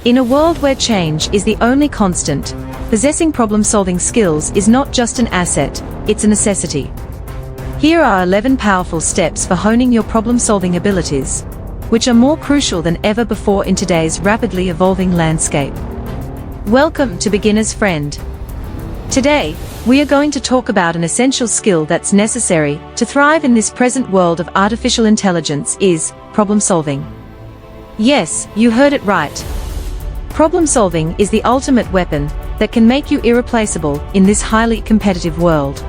In a world where change is the only constant, possessing problem-solving skills is not just an asset, it's a necessity. Here are 11 powerful steps for honing your problem-solving abilities, which are more crucial than ever before in today's rapidly evolving landscape. Welcome to Beginner's Friend. Today, we are going to talk about an essential skill that's necessary to thrive in this present world of artificial intelligence is problem-solving. Yes, you heard it right. Problem-solving is the ultimate weapon that can make you irreplaceable in this highly competitive world.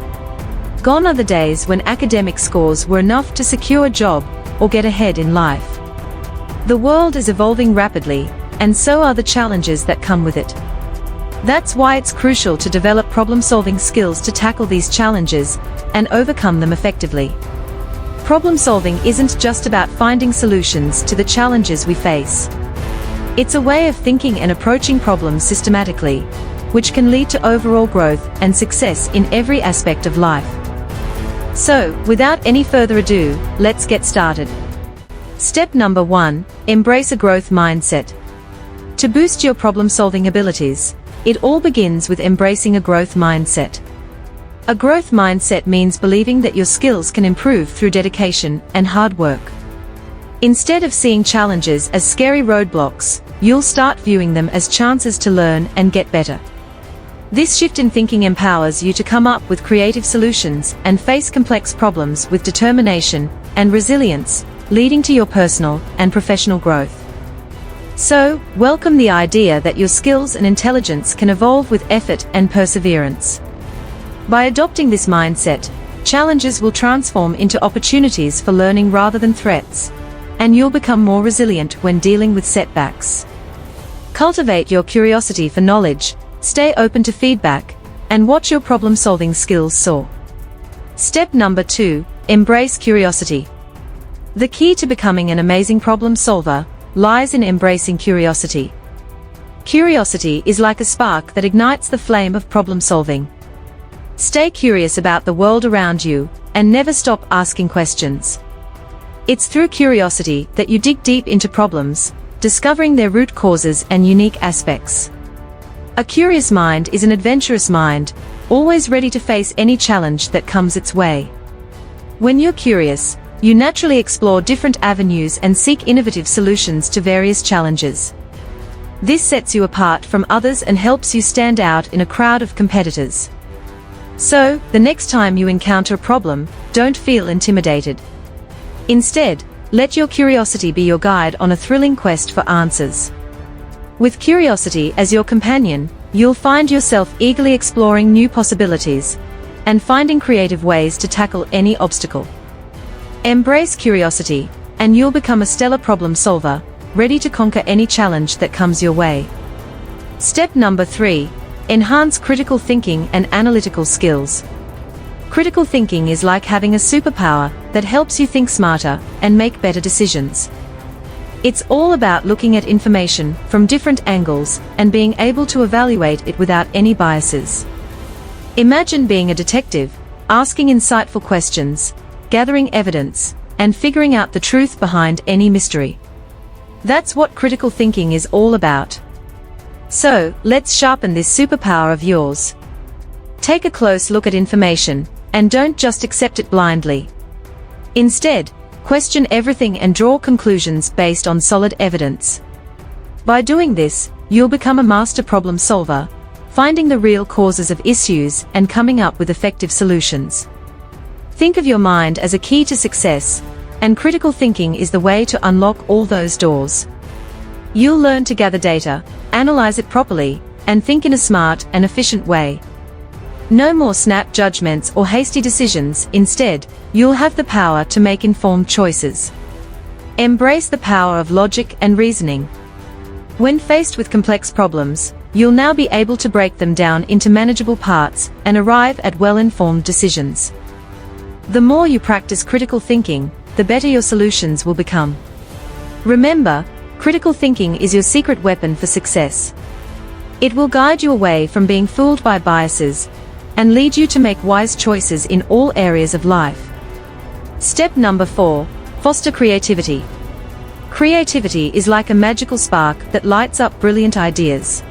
Gone are the days when academic scores were enough to secure a job or get ahead in life. The world is evolving rapidly, and so are the challenges that come with it. That's why it's crucial to develop problem-solving skills to tackle these challenges and overcome them effectively. Problem-solving isn't just about finding solutions to the challenges we face. It's a way of thinking and approaching problems systematically, which can lead to overall growth and success in every aspect of life. So, without any further ado, let's get started. Step number 1, embrace a growth mindset. To boost your problem-solving abilities, it all begins with embracing a growth mindset. A growth mindset means believing that your skills can improve through dedication and hard work. Instead of seeing challenges as scary roadblocks, you'll start viewing them as chances to learn and get better. This shift in thinking empowers you to come up with creative solutions and face complex problems with determination and resilience, leading to your personal and professional growth. So, welcome the idea that your skills and intelligence can evolve with effort and perseverance. By adopting this mindset, challenges will transform into opportunities for learning rather than threats, and you'll become more resilient when dealing with setbacks. Cultivate your curiosity for knowledge, stay open to feedback, and watch your problem-solving skills soar. Step number 2, embrace curiosity. The key to becoming an amazing problem solver lies in embracing curiosity. Curiosity is like a spark that ignites the flame of problem solving. Stay curious about the world around you, and never stop asking questions. It's through curiosity that you dig deep into problems, discovering their root causes and unique aspects. A curious mind is an adventurous mind, always ready to face any challenge that comes its way. When you're curious, you naturally explore different avenues and seek innovative solutions to various challenges. This sets you apart from others and helps you stand out in a crowd of competitors. So, the next time you encounter a problem, don't feel intimidated. Instead, let your curiosity be your guide on a thrilling quest for answers. With curiosity as your companion, you'll find yourself eagerly exploring new possibilities and finding creative ways to tackle any obstacle. Embrace curiosity, and you'll become a stellar problem solver, ready to conquer any challenge that comes your way. Step number 3, enhance critical thinking and analytical skills. Critical thinking is like having a superpower that helps you think smarter and make better decisions. It's all about looking at information from different angles and being able to evaluate it without any biases. Imagine being a detective, asking insightful questions, gathering evidence, and figuring out the truth behind any mystery. That's what critical thinking is all about. So, let's sharpen this superpower of yours. Take a close look at information, and don't just accept it blindly. Instead, question everything and draw conclusions based on solid evidence. By doing this, you'll become a master problem solver, finding the real causes of issues and coming up with effective solutions. Think of your mind as a key to success, and critical thinking is the way to unlock all those doors. You'll learn to gather data, analyze it properly, and think in a smart and efficient way. No more snap judgments or hasty decisions. Instead, you'll have the power to make informed choices. Embrace the power of logic and reasoning. When faced with complex problems, you'll now be able to break them down into manageable parts and arrive at well-informed decisions. The more you practice critical thinking, the better your solutions will become. Remember, critical thinking is your secret weapon for success. It will guide you away from being fooled by biases and lead you to make wise choices in all areas of life. Step number 4, foster creativity. Creativity is like a magical spark that lights up brilliant ideas.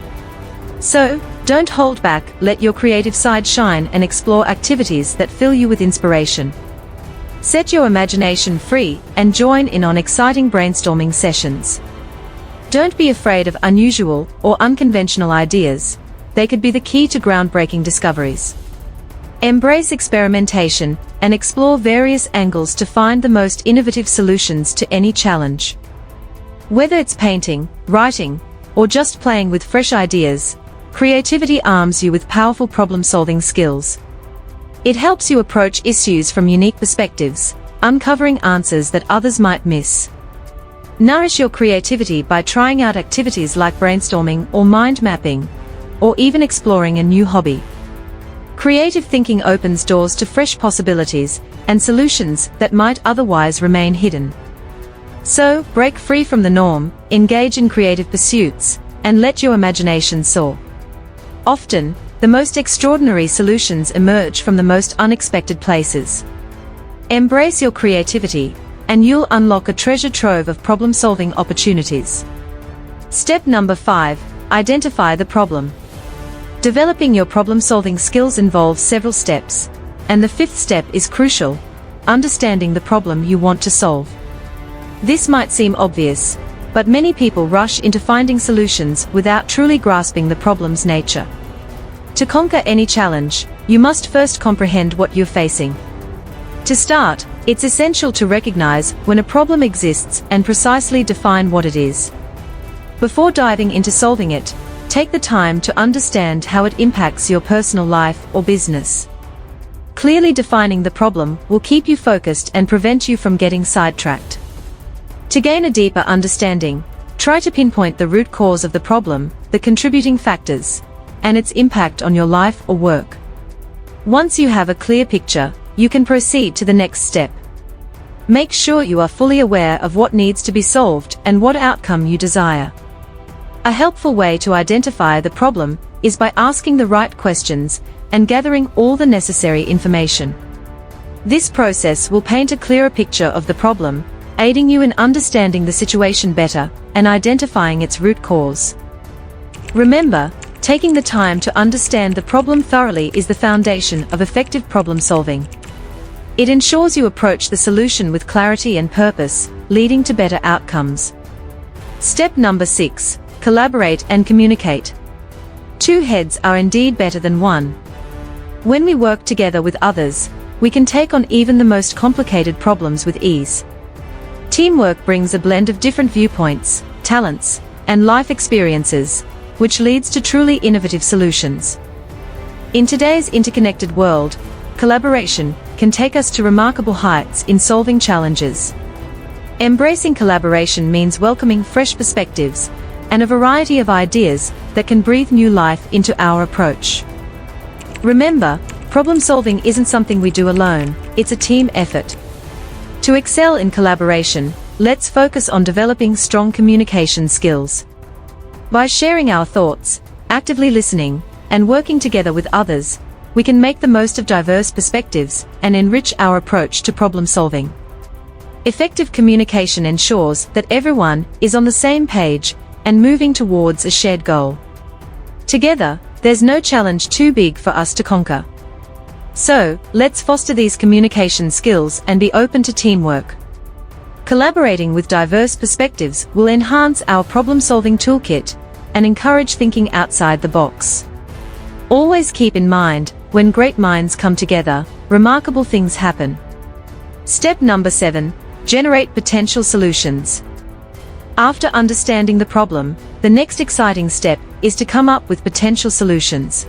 So, don't hold back, let your creative side shine and explore activities that fill you with inspiration. Set your imagination free and join in on exciting brainstorming sessions. Don't be afraid of unusual or unconventional ideas. They could be the key to groundbreaking discoveries. Embrace experimentation and explore various angles to find the most innovative solutions to any challenge. Whether it's painting, writing, or just playing with fresh ideas, creativity arms you with powerful problem-solving skills. It helps you approach issues from unique perspectives, uncovering answers that others might miss. Nourish your creativity by trying out activities like brainstorming or mind mapping, or even exploring a new hobby. Creative thinking opens doors to fresh possibilities and solutions that might otherwise remain hidden. So, break free from the norm, engage in creative pursuits, and let your imagination soar. Often, the most extraordinary solutions emerge from the most unexpected places. Embrace your creativity, and you'll unlock a treasure trove of problem-solving opportunities. Step number 5. Identify the problem. Developing your problem-solving skills involves several steps, and the 5th step is crucial: understanding the problem you want to solve. This might seem obvious, but many people rush into finding solutions without truly grasping the problem's nature. To conquer any challenge, you must first comprehend what you're facing. To start, it's essential to recognize when a problem exists and precisely define what it is. Before diving into solving it, take the time to understand how it impacts your personal life or business. Clearly defining the problem will keep you focused and prevent you from getting sidetracked. To gain a deeper understanding, try to pinpoint the root cause of the problem, the contributing factors, and its impact on your life or work. Once you have a clear picture, you can proceed to the next step. Make sure you are fully aware of what needs to be solved and what outcome you desire. A helpful way to identify the problem is by asking the right questions and gathering all the necessary information. This process will paint a clearer picture of the problem, aiding you in understanding the situation better and identifying its root cause. Remember, taking the time to understand the problem thoroughly is the foundation of effective problem solving. It ensures you approach the solution with clarity and purpose, leading to better outcomes. Step number 6. Collaborate and communicate. 2 heads are indeed better than 1. When we work together with others, we can take on even the most complicated problems with ease. Teamwork brings a blend of different viewpoints, talents, and life experiences, which leads to truly innovative solutions. In today's interconnected world, collaboration can take us to remarkable heights in solving challenges. Embracing collaboration means welcoming fresh perspectives and a variety of ideas that can breathe new life into our approach. Remember, problem solving isn't something we do alone, it's a team effort. To excel in collaboration, let's focus on developing strong communication skills. By sharing our thoughts, actively listening, and working together with others, we can make the most of diverse perspectives and enrich our approach to problem solving. Effective communication ensures that everyone is on the same page and moving towards a shared goal. Together, there's no challenge too big for us to conquer. So, let's foster these communication skills and be open to teamwork. Collaborating with diverse perspectives will enhance our problem-solving toolkit and encourage thinking outside the box. Always keep in mind, when great minds come together, remarkable things happen. Step number 7. Generate potential solutions. After understanding the problem, the next exciting step is to come up with potential solutions.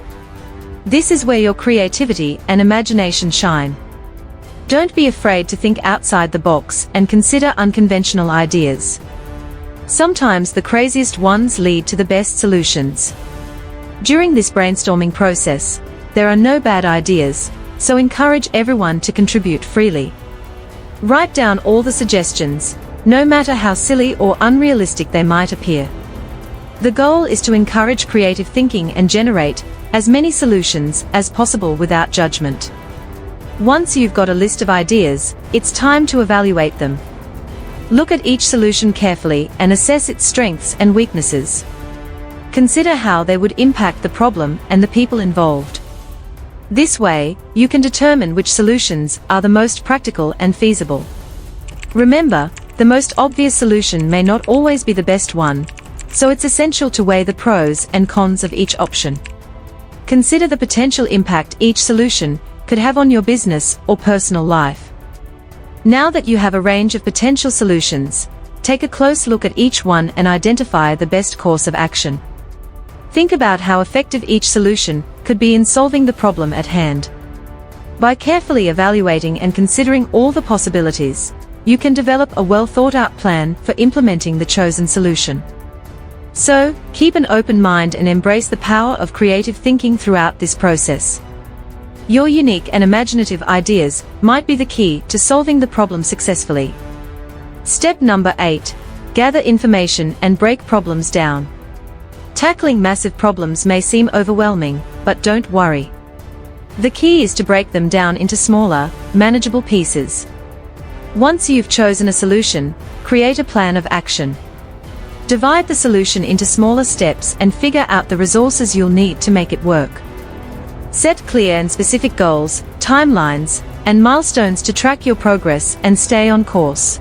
This is where your creativity and imagination shine. Don't be afraid to think outside the box and consider unconventional ideas. Sometimes the craziest ones lead to the best solutions. During this brainstorming process, there are no bad ideas, so encourage everyone to contribute freely. Write down all the suggestions, no matter how silly or unrealistic they might appear. The goal is to encourage creative thinking and generate as many solutions as possible without judgment. Once you've got a list of ideas, it's time to evaluate them. Look at each solution carefully and assess its strengths and weaknesses. Consider how they would impact the problem and the people involved. This way, you can determine which solutions are the most practical and feasible. Remember, the most obvious solution may not always be the best one, so it's essential to weigh the pros and cons of each option. Consider the potential impact each solution could have on your business or personal life. Now that you have a range of potential solutions, take a close look at each one and identify the best course of action. Think about how effective each solution could be in solving the problem at hand. By carefully evaluating and considering all the possibilities, you can develop a well-thought-out plan for implementing the chosen solution. So, keep an open mind and embrace the power of creative thinking throughout this process. Your unique and imaginative ideas might be the key to solving the problem successfully. Step number 8. Gather information and break problems down. Tackling massive problems may seem overwhelming, but don't worry. The key is to break them down into smaller, manageable pieces. Once you've chosen a solution, create a plan of action. Divide the solution into smaller steps and figure out the resources you'll need to make it work. Set clear and specific goals, timelines, and milestones to track your progress and stay on course.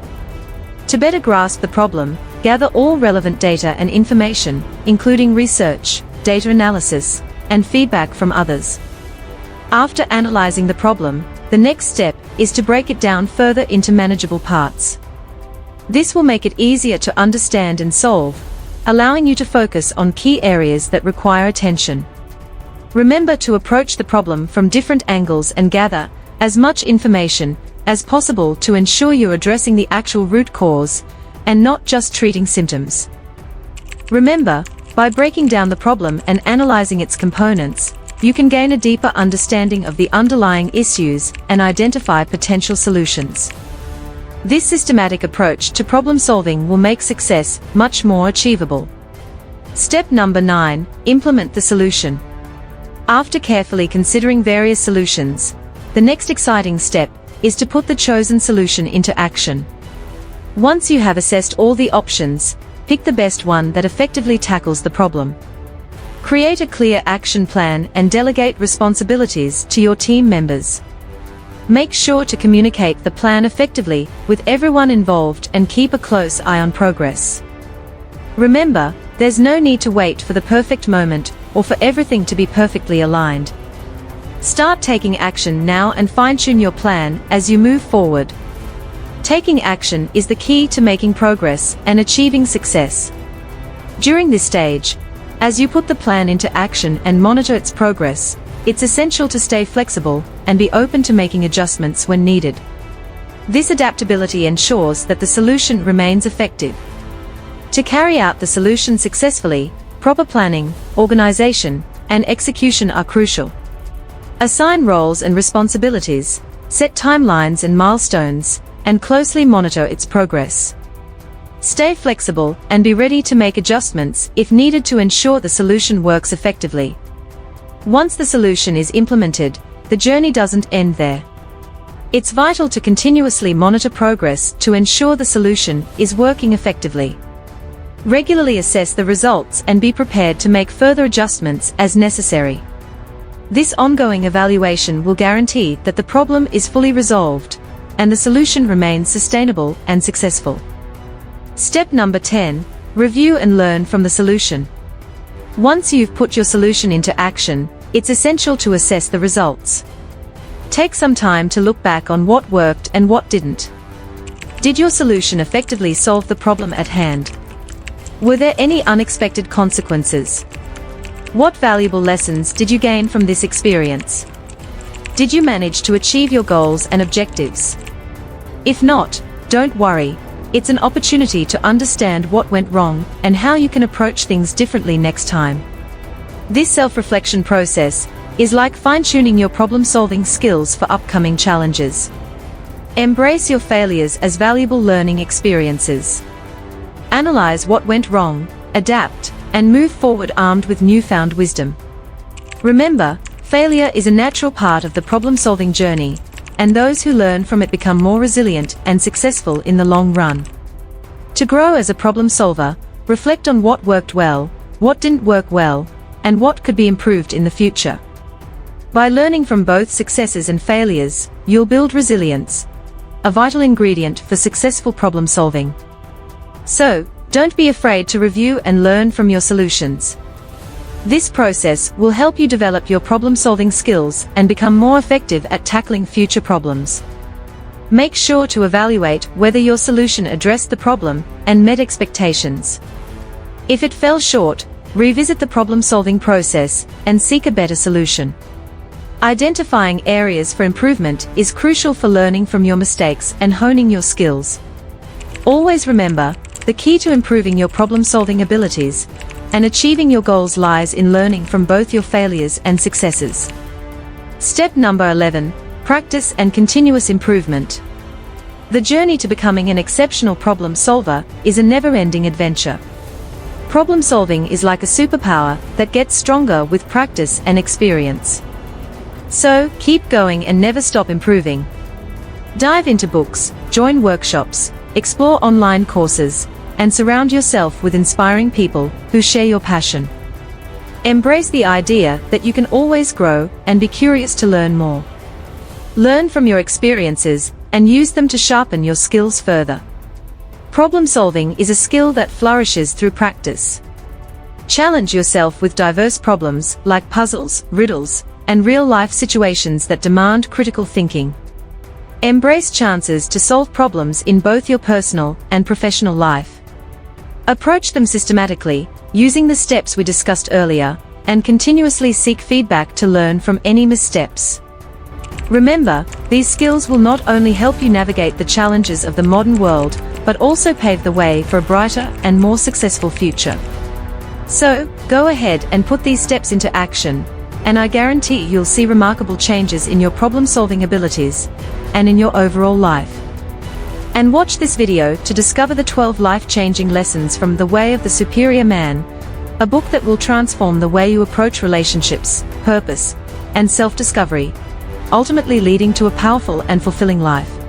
To better grasp the problem, gather all relevant data and information, including research, data analysis, and feedback from others. After analyzing the problem, the next step is to break it down further into manageable parts. This will make it easier to understand and solve, allowing you to focus on key areas that require attention. Remember to approach the problem from different angles and gather as much information as possible to ensure you're addressing the actual root cause and not just treating symptoms. Remember, by breaking down the problem and analyzing its components, you can gain a deeper understanding of the underlying issues and identify potential solutions. This systematic approach to problem solving will make success much more achievable. Step number 9. Implement the solution. After carefully considering various solutions, the next exciting step is to put the chosen solution into action. Once you have assessed all the options, pick the best one that effectively tackles the problem. Create a clear action plan and delegate responsibilities to your team members. Make sure to communicate the plan effectively with everyone involved and keep a close eye on progress. Remember, there's no need to wait for the perfect moment or for everything to be perfectly aligned. Start taking action now and fine-tune your plan as you move forward. Taking action is the key to making progress and achieving success. During this stage, as you put the plan into action and monitor its progress, it's essential to stay flexible and be open to making adjustments when needed. This adaptability ensures that the solution remains effective. To carry out the solution successfully, proper planning, organization, and execution are crucial. Assign roles and responsibilities, set timelines and milestones, and closely monitor its progress. Stay flexible and be ready to make adjustments if needed to ensure the solution works effectively. Once the solution is implemented, the journey doesn't end there. It's vital to continuously monitor progress to ensure the solution is working effectively. Regularly assess the results and be prepared to make further adjustments as necessary. This ongoing evaluation will guarantee that the problem is fully resolved and the solution remains sustainable and successful. Step number 10. Review and learn from the solution. Once you've put your solution into action, it's essential to assess the results. Take some time to look back on what worked and what didn't. Did your solution effectively solve the problem at hand? Were there any unexpected consequences? What valuable lessons did you gain from this experience? Did you manage to achieve your goals and objectives? If not, don't worry. It's an opportunity to understand what went wrong and how you can approach things differently next time. This self-reflection process is like fine-tuning your problem-solving skills for upcoming challenges. Embrace your failures as valuable learning experiences. Analyze what went wrong, adapt, and move forward armed with newfound wisdom. Remember, failure is a natural part of the problem-solving journey, and those who learn from it become more resilient and successful in the long run. To grow as a problem solver, reflect on what worked well, what didn't work well, and what could be improved in the future. By learning from both successes and failures, you'll build resilience, a vital ingredient for successful problem solving. So, don't be afraid to review and learn from your solutions. This process will help you develop your problem-solving skills and become more effective at tackling future problems. Make sure to evaluate whether your solution addressed the problem and met expectations. If it fell short, revisit the problem-solving process and seek a better solution. Identifying areas for improvement is crucial for learning from your mistakes and honing your skills. Always remember, the key to improving your problem-solving abilities and achieving your goals lies in learning from both your failures and successes. Step number 11. Practice and continuous improvement. The journey to becoming an exceptional problem solver is a never-ending adventure. Problem solving is like a superpower that gets stronger with practice and experience. So, keep going and never stop improving. Dive into books, join workshops, explore online courses, and surround yourself with inspiring people who share your passion. Embrace the idea that you can always grow and be curious to learn more. Learn from your experiences and use them to sharpen your skills further. Problem solving is a skill that flourishes through practice. Challenge yourself with diverse problems like puzzles, riddles, and real-life situations that demand critical thinking. Embrace chances to solve problems in both your personal and professional life. Approach them systematically, using the steps we discussed earlier, and continuously seek feedback to learn from any missteps. Remember, these skills will not only help you navigate the challenges of the modern world, but also pave the way for a brighter and more successful future. So, go ahead and put these steps into action, and I guarantee you'll see remarkable changes in your problem-solving abilities and in your overall life. And watch this video to discover the 12 life-changing lessons from The Way of the Superior Man, a book that will transform the way you approach relationships, purpose, and self-discovery, ultimately leading to a powerful and fulfilling life.